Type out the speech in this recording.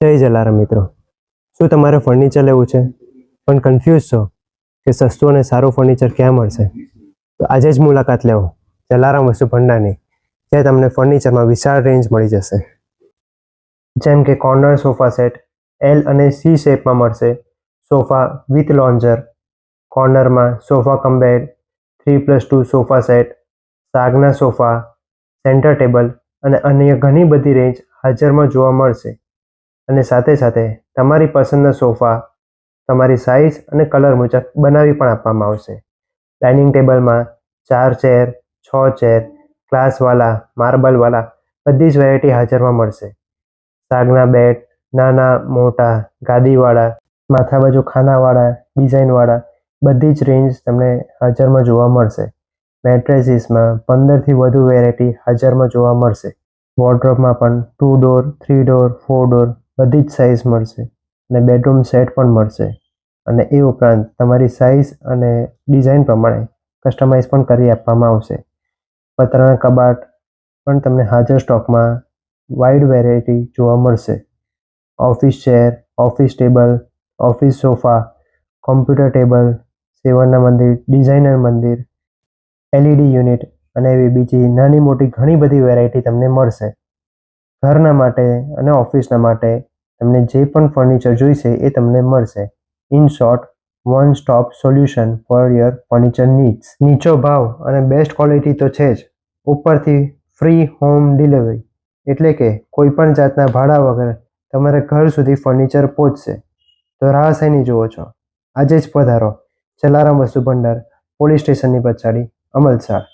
જય જલારામ મિત્રો, શું તમારે ફર્નિચર લેવું છે પણ કન્ફ્યુઝ છો કે સસ્તું અને સારું ફર્નિચર ક્યાં મળશે? તો આજે જ મુલાકાત લેવો જલારામ વસ્તુ ભંડારની, જ્યાં તમને ફર્નિચરમાં વિશાળ રેન્જ મળી જશે. જેમ કે કોર્નર સોફા સેટ એલ અને સી શેપમાં મળશે, સોફા વિથ લોન્જર, કોર્નરમાં sofa cum bed, 3+2 sofa set, સાગના સોફા, સેન્ટર ટેબલ અને અન્ય ઘણી બધી રેન્જ હાજરમાં જોવા મળશે. અને સાથે સાથે તમારી પસંદના સોફા તમારી સાઇઝ અને કલર મુજબ બનાવી પણ આપવામાં આવશે. ડાઇનિંગ ટેબલમાં 4 ચેર, 6 ચેર, ગ્લાસવાળા, માર્બલવાળા બધી જ વેરાયટી હાજરમાં મળશે. સાગના બેડ નાના મોટા, ગાદીવાળા, માથા બાજુ ખાનાવાળા, ડિઝાઇનવાળા બધી જ રેન્જ તમને હાજરમાં જોવા મળશે. મેટ્રેસીસમાં 15થી વધુ વેરાયટી હાજરમાં જોવા મળશે. વોર્ડરોબમાં પણ 2 ડોર, 3 ડોર, 4 ડોર બધી જ સાઇઝ મળશે અને બેડરૂમ સેટ પણ મળશે. અને એ ઉપરાંત તમારી સાઇઝ અને ડિઝાઇન પ્રમાણે કસ્ટમાઇઝ પણ કરી આપવામાં આવશે. પતરાના કબાટ પણ તમને હાજર સ્ટોકમાં વાઇડ વેરાયટી જોવા મળશે. Office chair, office table, office sofa, computer table, સેવણના મંદિર, ડિઝાઇનર મંદિર, LED યુનિટ અને એવી બીજી નાની મોટી ઘણી બધી વેરાયટી તમને મળશે. ઘરના માટે અને ઓફિસના માટે તમને જે પણ ફર્નિચર જોઈશે એ તમને મળશે. In short, one stop solution for your furniture needs. નીચો ભાવ અને બેસ્ટ ક્વોલિટી તો છે જ, ઉપરથી ફ્રી હોમ ડિલિવરી, એટલે કે કોઈ પણ જાતના ભાડા વગર તમારે ઘર સુધી ફર્નિચર પહોંચશે. તો રાહ શેની જુઓ છો? આજે જ પધારો જલારામ વસ્તુ ભંડાર, પોલીસ સ્ટેશનની પછાડી, અમલસાડ.